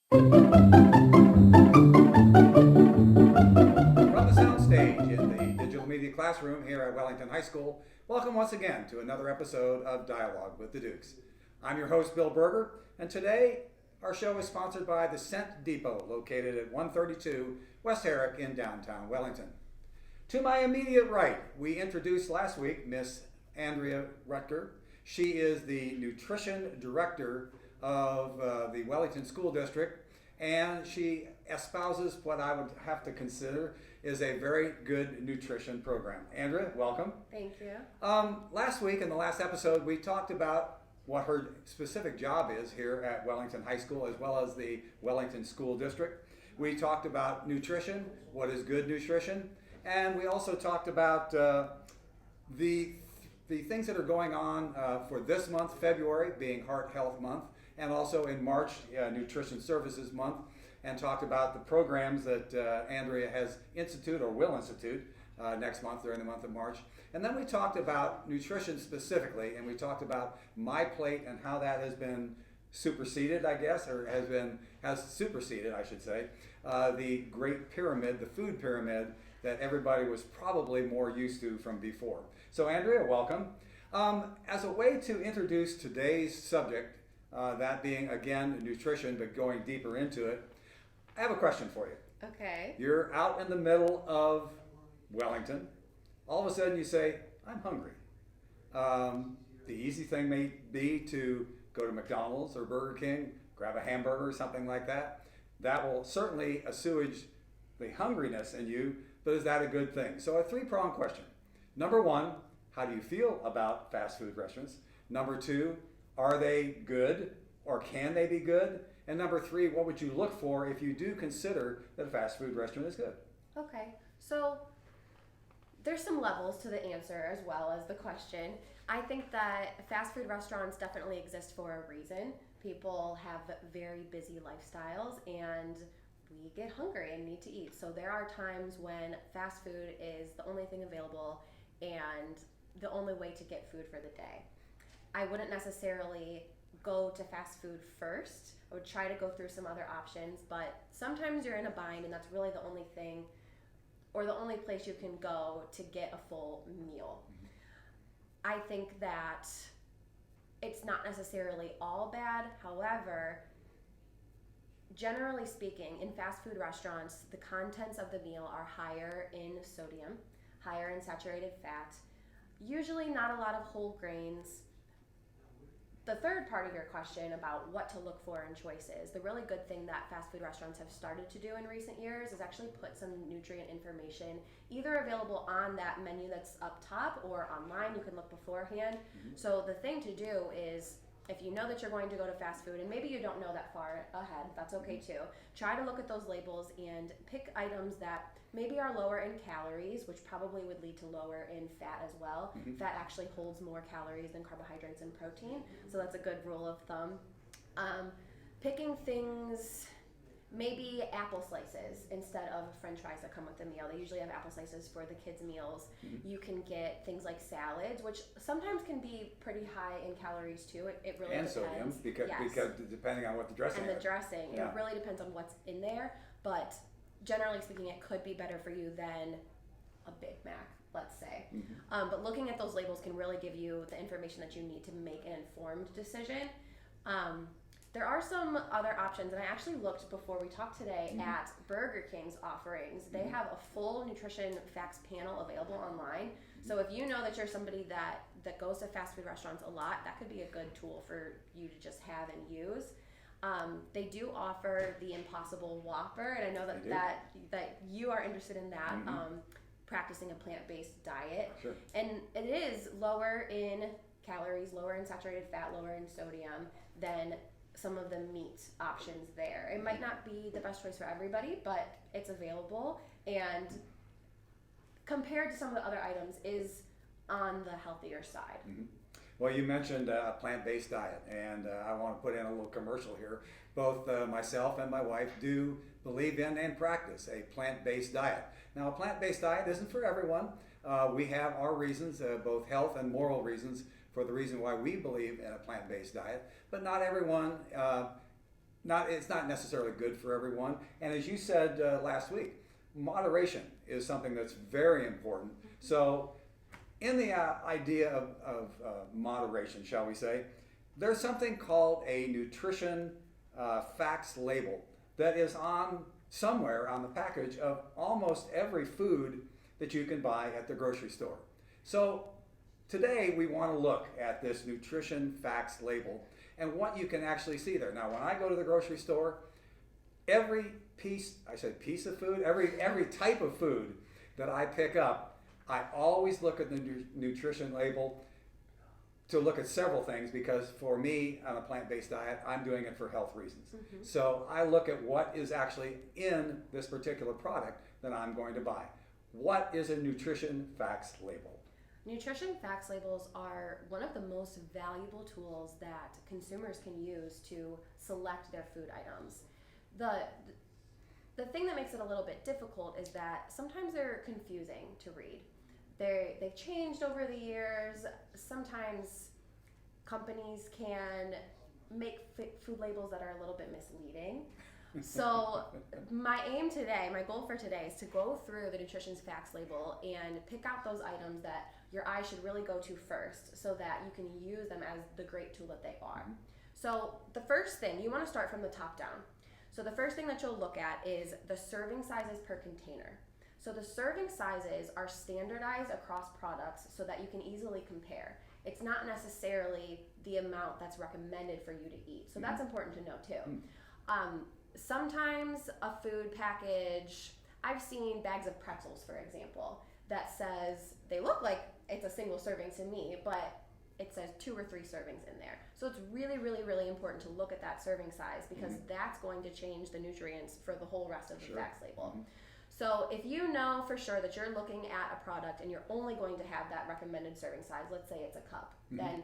From the soundstage in the digital media classroom here at Wellington High School, welcome once again to another episode of Dialogue with the Dukes. I'm your host, Bill Berger, and today our show is sponsored by the Scent Depot, located at 132 West Herrick in downtown Wellington. To my immediate right, we introduced last week Miss Andrea Rutger. She is the nutrition director of the Wellington School District, and she espouses what I would have to consider is a very good nutrition program. Andrea, welcome. Thank you. Last week in the last episode, we talked about what her specific job is here at Wellington High School as well as the Wellington School District. We talked about nutrition, what is good nutrition, and we also talked about the things that are going on for this month, February, being Heart Health Month, and also in March, Nutrition Services Month, and talked about the programs that Andrea has instituted or will institute next month during the month of March. And then we talked about nutrition specifically, and we talked about My Plate and how that has been superseded, I guess, or has superseded, I should say, the great pyramid, the food pyramid that everybody was probably more used to from before. So Andrea, welcome. As a way to introduce today's subject, that being, again, nutrition, but going deeper into it, I have a question for you. Okay. You're out in the middle of Wellington. All of a sudden you say, I'm hungry. The easy thing may be to go to McDonald's or Burger King, grab a hamburger or something like that. That will certainly assuage the hungriness in you, but is that a good thing? So a three-pronged question. Number one, how do you feel about fast food restaurants? Number two, are they good or can they be good? And number three, what would you look for if you do consider that a fast food restaurant is good? Okay, so there's some levels to the answer as well as the question. I think that fast food restaurants definitely exist for a reason. People have very busy lifestyles and we get hungry and need to eat. So there are times when fast food is the only thing available and the only way to get food for the day. I wouldn't necessarily go to fast food first. I would try to go through some other options, but sometimes you're in a bind and that's really the only thing or the only place you can go to get a full meal. I think that it's not necessarily all bad. However, generally speaking, in fast food restaurants, the contents of the meal are higher in sodium, higher in saturated fat, usually not a lot of whole grains. The third part of your question about what to look for in choices, the really good thing that fast food restaurants have started to do in recent years is actually put some nutrient information either available on that menu that's up top or online. You can look beforehand. So the thing to do is, if you know that you're going to go to fast food and maybe you don't know that far ahead, that's okay too. Try to look at those labels and pick items that maybe are lower in calories, which probably would lead to lower in fat as well. Fat actually holds more calories than carbohydrates and protein, so that's a good rule of thumb. Picking things, maybe apple slices instead of french fries that come with the meal. They usually have apple slices for the kids' meals. You can get things like salads, which sometimes can be pretty high in calories too. It really and depends. Sodium, because depending on what the dressing is. And the dressing. Yeah. It really depends on what's in there, but generally speaking, it could be better for you than a Big Mac, let's say. But looking at those labels can really give you the information that you need to make an informed decision. There are some other options, and I actually looked before we talked today at Burger King's offerings. They have a full nutrition facts panel available online. So if you know that you're somebody that goes to fast food restaurants a lot, that could be a good tool for you to just have and use. They do offer the Impossible Whopper, and I know that you are interested in that, practicing a plant-based diet. Sure. And it is lower in calories, lower in saturated fat, lower in sodium than some of the meat options there. It might not be the best choice for everybody, but it's available, and compared to some of the other items is on the healthier side. Well, you mentioned a plant-based diet, and I want to put in a little commercial here. Both myself and my wife do believe in and practice a plant-based diet. Now, a plant-based diet isn't for everyone. We have our reasons, both health and moral reasons, for the reason why we believe in a plant-based diet, but not everyone it's not necessarily good for everyone. And as you said last week, moderation is something that's very important. So in the idea of moderation, shall we say, there's something called a nutrition facts label that is on somewhere on the package of almost every food that you can buy at the grocery store. So today we want to look at this nutrition facts label and what you can actually see there. Now, when I go to the grocery store, every piece of food, every type of food that I pick up, I always look at the nutrition label to look at several things, because for me, on a plant-based diet, I'm doing it for health reasons. Mm-hmm. So I look at what is actually in this particular product that I'm going to buy. What is a nutrition facts label? Nutrition facts labels are one of the most valuable tools that consumers can use to select their food items. The thing that makes it a little bit difficult is that sometimes they're confusing to read. They've changed over the years. Sometimes companies can make food labels that are a little bit misleading. So my goal for today is to go through the nutrition facts label and pick out those items that your eye should really go to first, so that you can use them as the great tool that they are. So the first thing, you want to start from the top down. So the first thing that you'll look at is the serving sizes per container. So the serving sizes are standardized across products so that you can easily compare. It's not necessarily the amount that's recommended for you to eat. So that's important to know too. Sometimes a food package, I've seen bags of pretzels, for example, that says, they look like it's a single serving to me, but it says 2 or 3 servings in there. So it's really, really, really important to look at that serving size, because that's going to change the nutrients for the whole rest of the facts label. So if you know for sure that you're looking at a product and you're only going to have that recommended serving size, let's say it's a cup, then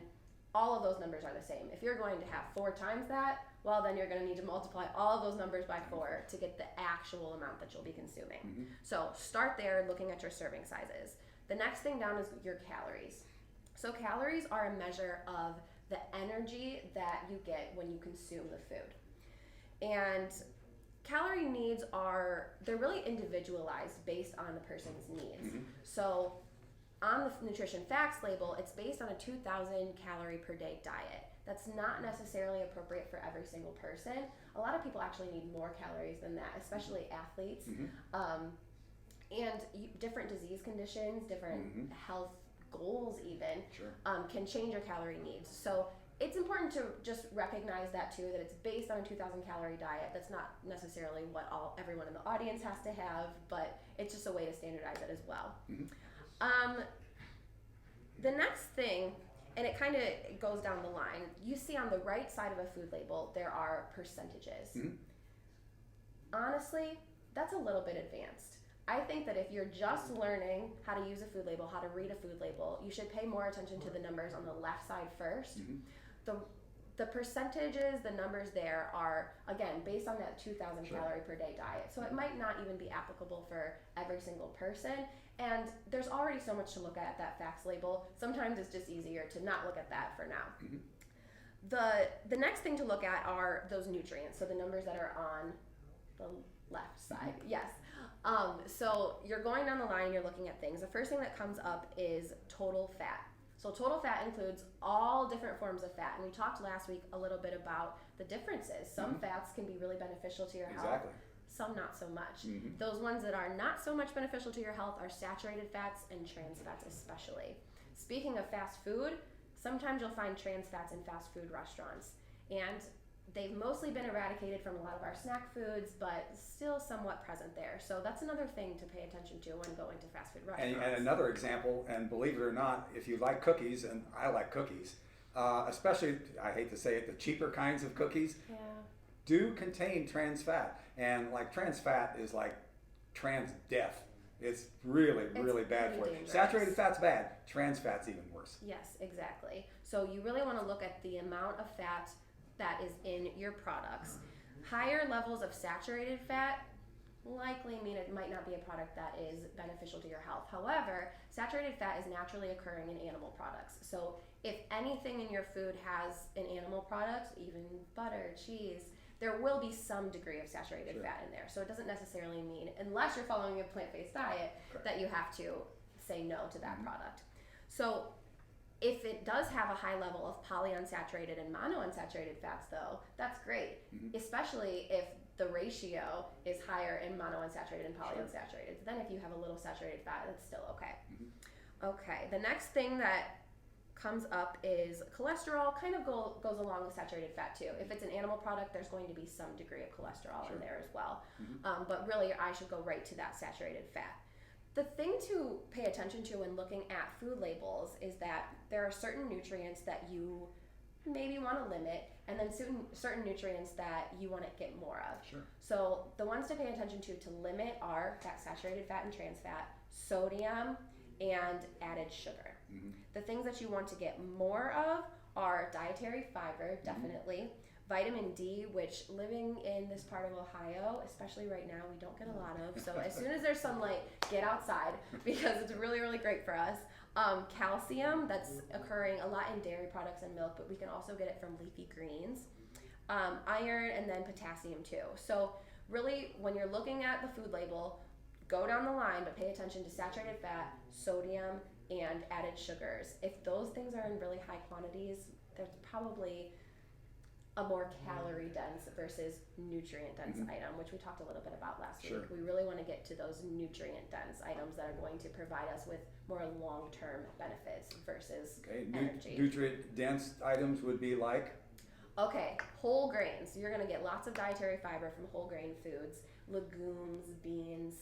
all of those numbers are the same. If you're going to have 4 times that, well, then you're going to need to multiply all of those numbers by 4 to get the actual amount that you'll be consuming. So start there looking at your serving sizes. The next thing down is your calories. So calories are a measure of the energy that you get when you consume the food. And calorie needs they're really individualized based on the person's needs. So on the nutrition facts label, it's based on a 2,000 calorie per day diet. That's not necessarily appropriate for every single person. A lot of people actually need more calories than that, especially athletes. And different disease conditions, different health goals even, can change your calorie needs. So it's important to just recognize that too, that it's based on a 2,000 calorie diet. That's not necessarily what everyone in the audience has to have, but it's just a way to standardize it as well. The next thing, and it kind of goes down the line, you see on the right side of a food label, there are percentages. Honestly, that's a little bit advanced. I think that if you're just learning how to use a food label, how to read a food label, you should pay more attention to the numbers on the left side first. The percentages, the numbers there are, again, based on that 2,000 calorie per day diet. So it might not even be applicable for every single person. And there's already so much to look at that facts label. Sometimes it's just easier to not look at that for now. The next thing to look at are those nutrients. So the numbers that are on the left side. Yes. So you're going down the line, you're looking at things. The first thing that comes up is total fat. So total fat includes all different forms of fat. And we talked last week a little bit about the differences. Some fats can be really beneficial to your health. Some not so much. Those ones that are not so much beneficial to your health are saturated fats and trans fats especially. Speaking of fast food, sometimes you'll find trans fats in fast food restaurants. And they've mostly been eradicated from a lot of our snack foods, but still somewhat present there. So that's another thing to pay attention to when going to fast food restaurants. And another example, and believe it or not, if you like cookies, and I like cookies, especially, I hate to say it, the cheaper kinds of cookies, do contain trans fat. And like trans fat is like trans death. It's really, really bad for you. Saturated fat's bad. Trans fat's even worse. Yes, exactly. So you really want to look at the amount of fat that is in your products. Higher levels of saturated fat likely mean it might not be a product that is beneficial to your health. However, saturated fat is naturally occurring in animal products. So if anything in your food has an animal product, even butter, cheese, there will be some degree of saturated fat in there. So it doesn't necessarily mean, unless you're following a plant-based diet, that you have to say no to that product. So if it does have a high level of polyunsaturated and monounsaturated fats, though, that's great, especially if the ratio is higher in monounsaturated and polyunsaturated. Then if you have a little saturated fat, that's still okay. Okay, the next thing that comes up is cholesterol. Kind of goes along with saturated fat too. If it's an animal product, there's going to be some degree of cholesterol in there as well. But really, I should go right to that saturated fat. The thing to pay attention to when looking at food labels is that there are certain nutrients that you maybe want to limit, and then certain nutrients that you want to get more of. So the ones to pay attention to limit are that saturated fat and trans fat, sodium, and added sugar. The things that you want to get more of are dietary fiber, definitely, vitamin D, which living in this part of Ohio, especially right now, we don't get a lot of. So as soon as there's sunlight, get outside because it's really, really great for us. Calcium, that's occurring a lot in dairy products and milk, but we can also get it from leafy greens. Iron, and then potassium too. So really, when you're looking at the food label, go down the line, but pay attention to saturated fat, sodium, and added sugars. If those things are in really high quantities, there's probably a more calorie dense versus nutrient dense item, which we talked a little bit about last week. We really want to get to those nutrient dense items that are going to provide us with more long-term benefits versus energy. Nutrient dense items would be like? Okay, whole grains. You're going to get lots of dietary fiber from whole grain foods, legumes, beans,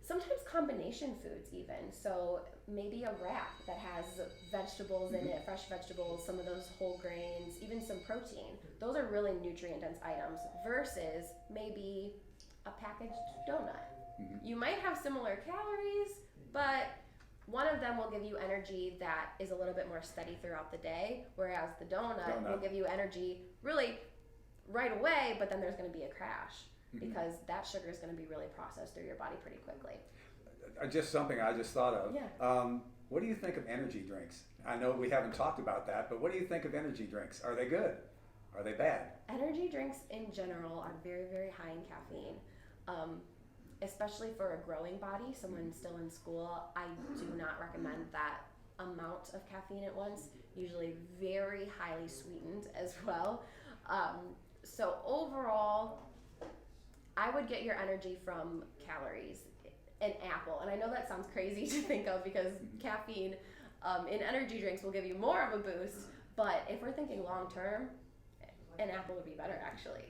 sometimes combination foods even. So maybe a wrap that has vegetables in it, fresh vegetables, some of those whole grains, even some protein. Those are really nutrient dense items versus maybe a packaged donut. You might have similar calories, but one of them will give you energy that is a little bit more steady throughout the day, whereas the donut will give you energy really right away, but then there's going to be a crash. Because that sugar is going to be really processed through your body pretty quickly. Just something I just thought of. What do you think of energy drinks? I know we haven't talked about that, but what do you think of energy drinks? Are they good? Are they bad? Energy drinks in general are very, very high in caffeine. Especially for a growing body, someone still in school, I do not recommend that amount of caffeine at once. Usually very highly sweetened as well. So overall, I would get your energy from calories. An apple, and I know that sounds crazy to think of because caffeine in energy drinks will give you more of a boost, but if we're thinking long term, an apple would be better actually.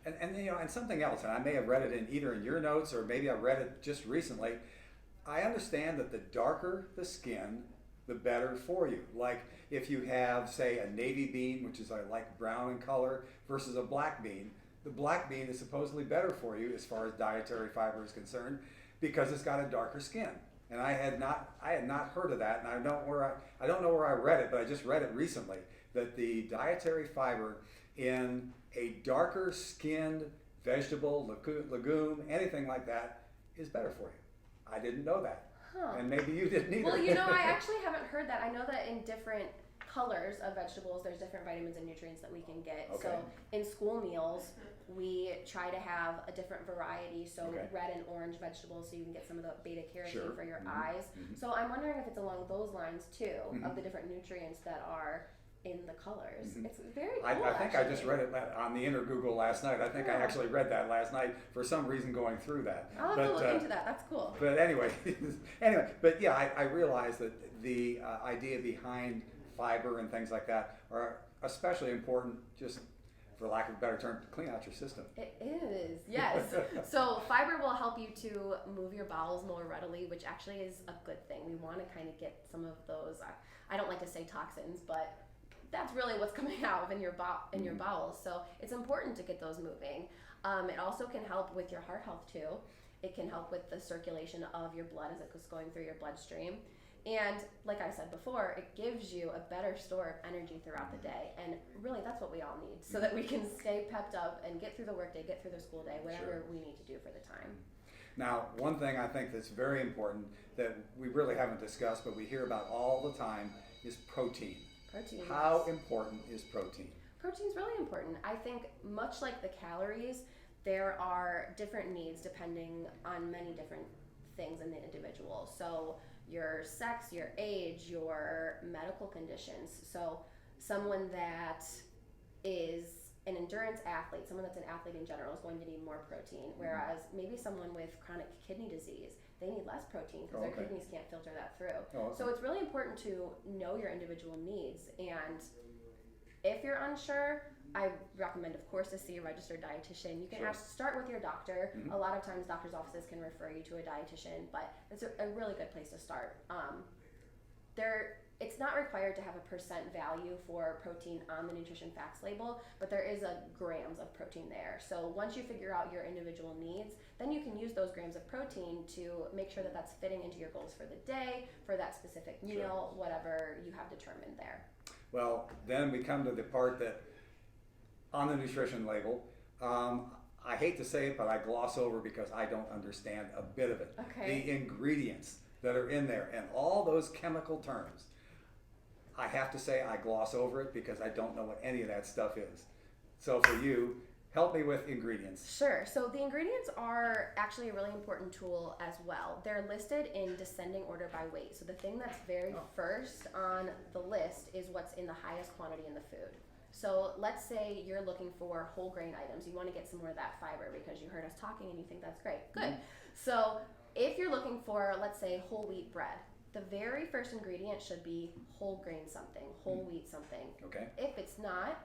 And something else, and I may have read it in either in your notes or maybe I read it just recently. I understand that the darker the skin, the better for you. Like if you have, say, a navy bean, which is like brown in color, versus a black bean. The black bean is supposedly better for you as far as dietary fiber is concerned because it's got a darker skin. And I had not heard of that, and I don't know where I read it, but I just read it recently that the dietary fiber in a darker skinned vegetable, legume, anything like that is better for you. I didn't know that. And maybe you didn't either. Well, I actually haven't heard that. I know that in different colors of vegetables, there's different vitamins and nutrients that we can get. So in school meals, we try to have a different variety. So red and orange vegetables, so you can get some of the beta carotene for your eyes. So I'm wondering if it's along those lines too, of the different nutrients that are in the colors. It's very cool. I think I just read it on the inner Google last night. I think I actually read that last night for some reason going through that. I'll have to look into that. That's cool. But anyway, but yeah, I realize that the idea behind fiber and things like that are especially important, just for lack of a better term, to clean out your system. It is, yes. So fiber will help you to move your bowels more readily, which actually is a good thing. We want to kind of get some of those, I don't like to say toxins, but that's really what's coming out in your bowels. So it's important to get those moving. It also can help with your heart health too. It can help with the circulation of your blood as it's going through your bloodstream. And like I said before, it gives you a better store of energy throughout the day. And really, that's what we all need so that we can stay pepped up and get through the workday, get through the school day, whatever we need to do for the time. Now, one thing I think that's very important that we really haven't discussed, but we hear about all the time is protein. How important is protein? Protein's really important. I think much like the calories, there are different needs depending on many different things in the individual. So your sex, your age, your medical conditions. So someone that is an endurance athlete, someone that's an athlete in general is going to need more protein, whereas maybe someone with chronic kidney disease, they need less protein because their kidneys can't filter that through. So it's really important to know your individual needs, and if you're unsure, I recommend, of course, to see a registered dietitian. You can start with your doctor. A lot of times doctor's offices can refer you to a dietitian, but it's a really good place to start. It's not required to have a percent value for protein on the nutrition facts label, but there is a grams of protein there. So once you figure out your individual needs, then you can use those grams of protein to make sure that that's fitting into your goals for the day, for that specific meal, whatever you have determined there. Well, then we come to the part that on the nutrition label, I hate to say it, but I gloss over because I don't understand a bit of it. Okay. The ingredients that are in there and all those chemical terms. I have to say I gloss over it because I don't know what any of that stuff is. So for you, help me with ingredients. Sure. So the ingredients are actually a really important tool as well. They're listed in descending order by weight. So the thing that's very first on the list is what's in the highest quantity in the food. So let's say you're looking for whole grain items. You want to get some more of that fiber because you heard us talking and you think that's great. Good. So if you're looking for, let's say, whole wheat bread, the very first ingredient should be whole grain something, whole wheat something. Okay. If it's not,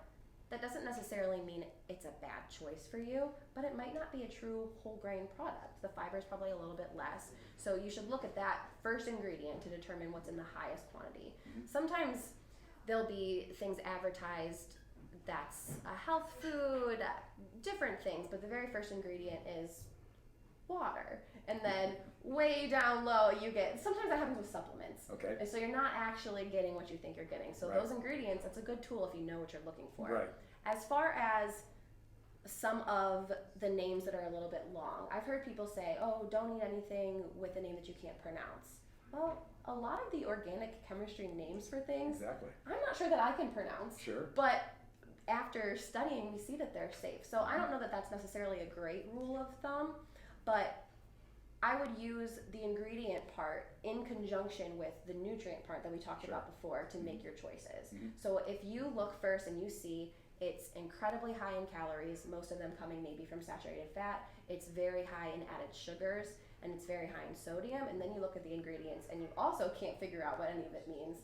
that doesn't necessarily mean it's a bad choice for you, but it might not be a true whole grain product. The fiber is probably a little bit less. So you should look at that first ingredient to determine what's in the highest quantity. Sometimes there'll be things advertised that's a health food, different things, but the very first ingredient is water. And then way down low you get, sometimes that happens with supplements. Okay. And so you're not actually getting what you think you're getting. So those ingredients, that's a good tool if you know what you're looking for. Right. As far as some of the names that are a little bit long, I've heard people say, oh, don't eat anything with a name that you can't pronounce. Well, a lot of the organic chemistry names for things, I'm not sure that I can pronounce. Sure. But after studying, we see that they're safe. So I don't know that that's necessarily a great rule of thumb, but I would use the ingredient part in conjunction with the nutrient part that we talked about before to make your choices. So if you look first and you see it's incredibly high in calories, most of them coming maybe from saturated fat, it's very high in added sugars, and it's very high in sodium, and then you look at the ingredients and you also can't figure out what any of it means,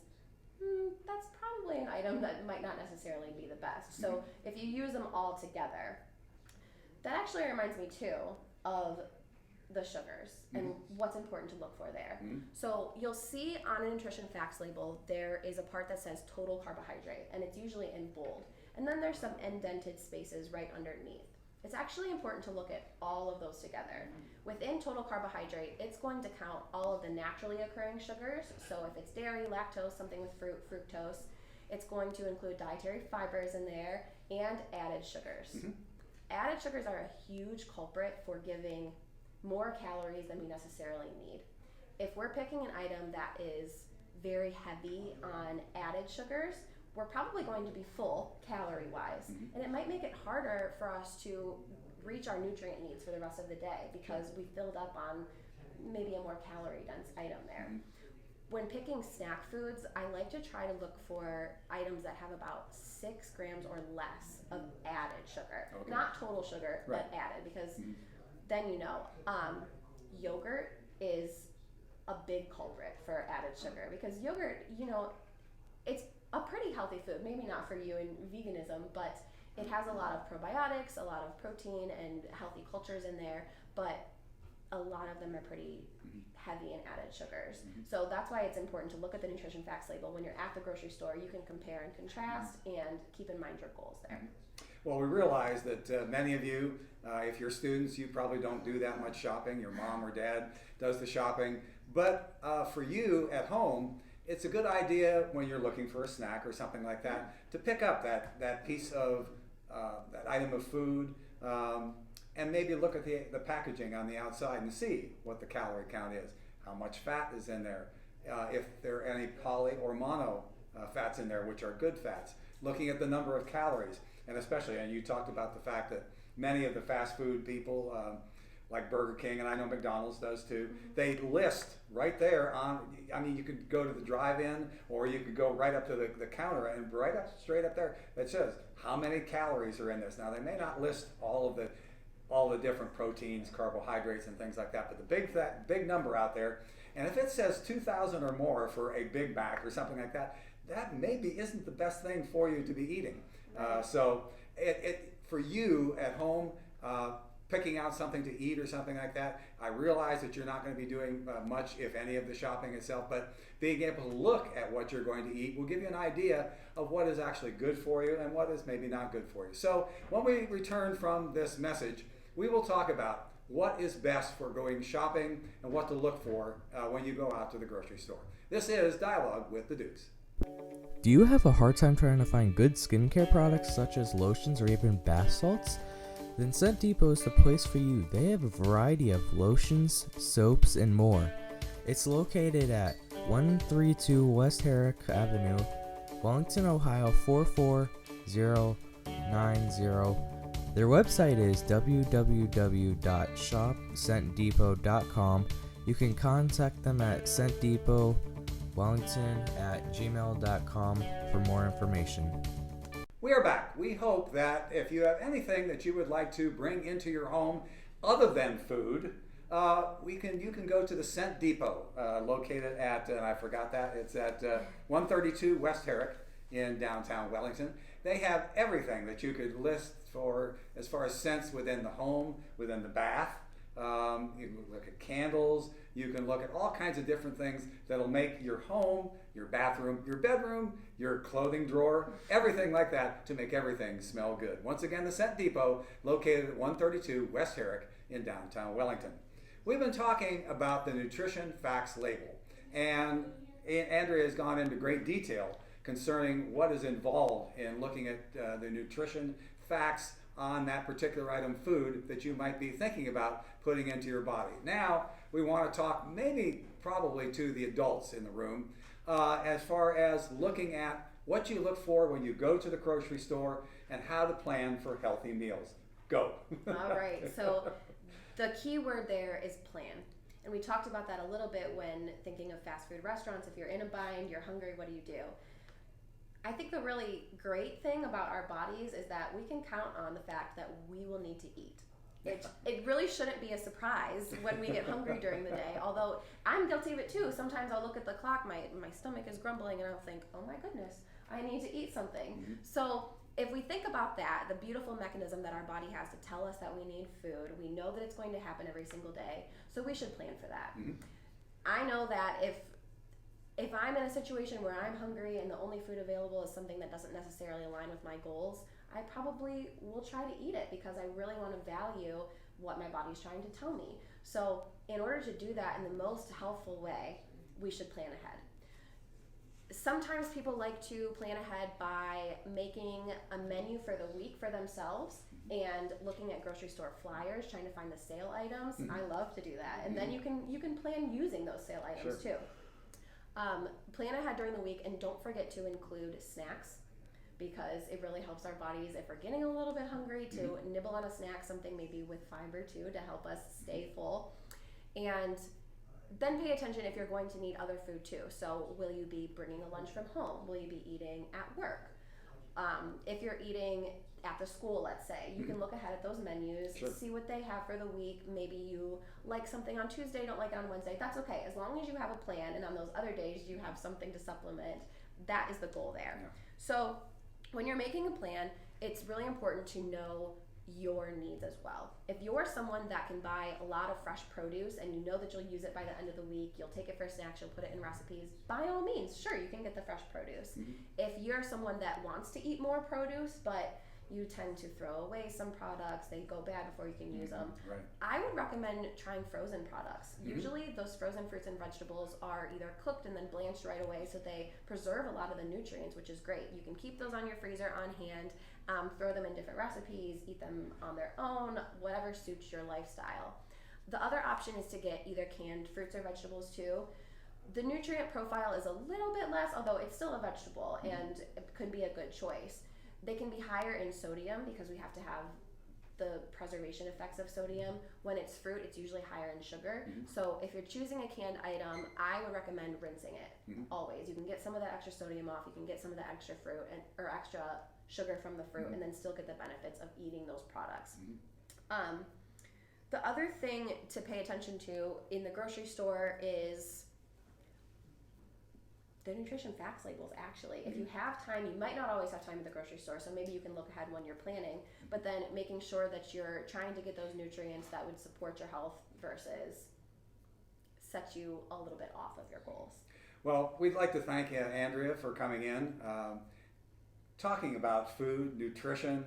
that's probably an item that might not necessarily be the best. So if you use them all together, that actually reminds me too of the sugars and what's important to look for there. So you'll see on a nutrition facts label there is a part that says total carbohydrate, and it's usually in bold, and then there's some indented spaces right underneath. It's actually important to look at all of those together. Within total carbohydrate, it's going to count all of the naturally occurring sugars. So if it's dairy, lactose, something with fruit, fructose, it's going to include dietary fibers in there and added sugars. Added sugars are a huge culprit for giving more calories than we necessarily need. If we're picking an item that is very heavy on added sugars, we're probably going to be full calorie-wise, and it might make it harder for us to reach our nutrient needs for the rest of the day because we filled up on maybe a more calorie-dense item there. When picking snack foods, I like to try to look for items that have about 6 grams or less of added sugar. Not total sugar, but added, because then you know. Yogurt is a big culprit for added sugar because yogurt, you know, it's a pretty healthy food, maybe not for you in veganism, but it has a lot of probiotics, a lot of protein and healthy cultures in there, but a lot of them are pretty heavy in added sugars. So that's why it's important to look at the nutrition facts label. When you're at the grocery store, you can compare and contrast and keep in mind your goals there. Well, we realize that many of you, if you're students, you probably don't do that much shopping. Your mom or dad does the shopping. But for you at home, it's a good idea when you're looking for a snack or something like that to pick up that piece of that item of food and maybe look at the packaging on the outside and see what the calorie count is, how much fat is in there, if there are any poly or mono fats in there, which are good fats. looking at the number of calories, and especially, and you talked about the fact that many of the fast food people, like Burger King, and I know McDonald's does too, they list right there on, I mean, you could go to the drive-in or you could go right up to the counter, and right up, straight up there, it says how many calories are in this. Now, they may not list all the different proteins, carbohydrates, and things like that, but the big number out there, and if it says 2,000 or more for a Big Mac or something like that, that maybe isn't the best thing for you to be eating. So for you at home, picking out something to eat or something like that, I realize that you're not going to be doing much, if any, of the shopping itself, but being able to look at what you're going to eat will give you an idea of what is actually good for you and what is maybe not good for you. So when we return from this message, we will talk about what is best for going shopping and what to look for when you go out to the grocery store. This is Dialogue with the Dukes. Do you have a hard time trying to find good skincare products such as lotions or even bath salts? Then Scent Depot is the place for you. They have a variety of lotions, soaps, and more. It's located at 132 West Herrick Avenue, Wellington, Ohio 44090. Their website is www.shopscentdepot.com. You can contact them at scentdepotwellington@gmail.com for more information. We are back. We hope that if you have anything that you would like to bring into your home other than food, you can go to the Scent Depot, located at, and I forgot that, it's at 132 West Herrick in downtown Wellington. They have everything that you could list for as far as scents within the home, within the bath. You can look at candles. You can look at all kinds of different things that'll make your home, your bathroom, your bedroom, your clothing drawer, everything like that to make everything smell good. Once again, the Scent Depot, located at 132 West Herrick in downtown Wellington. We've been talking about the nutrition facts label, and Andrea has gone into great detail concerning what is involved in looking at the nutrition facts on that particular item food that you might be thinking about putting into your body. Now, we want to talk probably to the adults in the room as far as looking at what you look for when you go to the grocery store and how to plan for healthy meals. Go. All right, so the key word there is plan. And we talked about that a little bit when thinking of fast food restaurants. If you're in a bind, you're hungry, what do? I think the really great thing about our bodies is that we can count on the fact that we will need to eat. It really shouldn't be a surprise when we get hungry during the day, although I'm guilty of it too. Sometimes I'll look at the clock, my stomach is grumbling, and I'll think, oh my goodness, I need to eat something. Mm-hmm. So if we think about that, the beautiful mechanism that our body has to tell us that we need food, we know that it's going to happen every single day, so we should plan for that. Mm-hmm. I know that if I'm in a situation where I'm hungry and the only food available is something that doesn't necessarily align with my goals, I probably will try to eat it because I really want to value what my body's trying to tell me. So in order to do that in the most helpful way, we should plan ahead. Sometimes people like to plan ahead by making a menu for the week for themselves and looking at grocery store flyers, trying to find the sale items. Mm-hmm. I love to do that. And then you can plan using those sale items too. Plan ahead during the week, and don't forget to include snacks, because it really helps our bodies, if we're getting a little bit hungry, to nibble on a snack, something maybe with fiber too, to help us stay full. And then pay attention if you're going to need other food too. So will you be bringing a lunch from home? Will you be eating at work? If you're eating at the school, let's say, you can look ahead at those menus, see what they have for the week. Maybe you like something on Tuesday, don't like it on Wednesday. That's okay. As long as you have a plan, and on those other days you have something to supplement, that is the goal there. Yeah. So when you're making a plan, it's really important to know your needs as well. If you're someone that can buy a lot of fresh produce and you know that you'll use it by the end of the week, you'll take it for snacks, you'll put it in recipes, by all means, sure, you can get the fresh produce. Mm-hmm. If you're someone that wants to eat more produce, but you tend to throw away some products, they go bad before you can use them. Right. I would recommend trying frozen products. Mm-hmm. Usually those frozen fruits and vegetables are either cooked and then blanched right away, so they preserve a lot of the nutrients, which is great. You can keep those on your freezer on hand, throw them in different recipes, eat them on their own, whatever suits your lifestyle. The other option is to get either canned fruits or vegetables too. The nutrient profile is a little bit less, although it's still a vegetable and it could be a good choice. They can be higher in sodium because we have to have the preservation effects of sodium. When it's fruit, it's usually higher in sugar. So if you're choosing a canned item, I would recommend rinsing it always. You can get some of that extra sodium off, you can get some of the extra fruit or extra sugar from the fruit, and then still get the benefits of eating those products. The other thing to pay attention to in the grocery store is the nutrition facts labels. Actually, if you have time, you might not always have time at the grocery store, so maybe you can look ahead when you're planning, but then making sure that you're trying to get those nutrients that would support your health versus set you a little bit off of your goals. Well, we'd like to thank Andrea for coming in, talking about food, nutrition,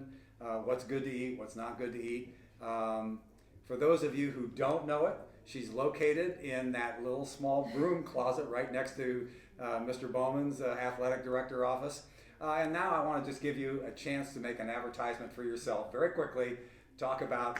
what's good to eat, what's not good to eat. For those of you who don't know it, she's located in that little small broom closet right next to Mr. Bowman's athletic director office. And now I want to just give you a chance to make an advertisement for yourself very quickly. Talk about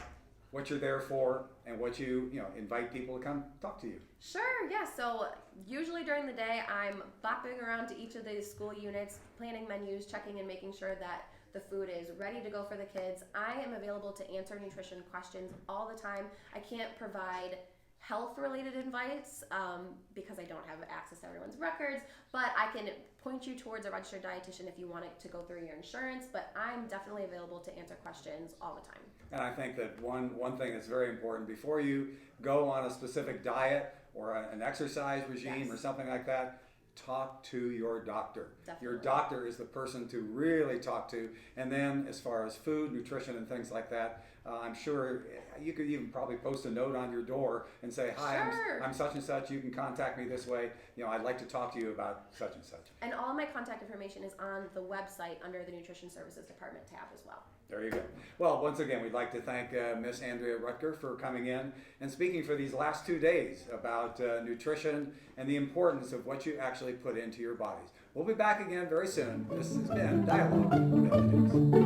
what you're there for and what you invite people to come talk to you. Sure, yeah. So usually during the day, I'm bopping around to each of the school units, planning menus, checking and making sure that the food is ready to go for the kids. I am available to answer nutrition questions all the time. I can't provide health-related advice because I don't have access to everyone's records, but I can point you towards a registered dietitian if you want it to go through your insurance, but I'm definitely available to answer questions all the time. And I think that one thing that's very important, before you go on a specific diet or an exercise regime or something like that, talk to your doctor. Definitely. Your doctor is the person to really talk to. And then as far as food, nutrition, and things like that, I'm sure you could even probably post a note on your door and say, hi, Sure. I'm such and such. You can contact me this way. I'd like to talk to you about such and such. And all of my contact information is on the website under the Nutrition Services Department tab as well. There you go. Well, once again, we'd like to thank Miss Andrea Rutger for coming in and speaking for these last 2 days about nutrition and the importance of what you actually put into your bodies. We'll be back again very soon. This has been Dialogue with the News.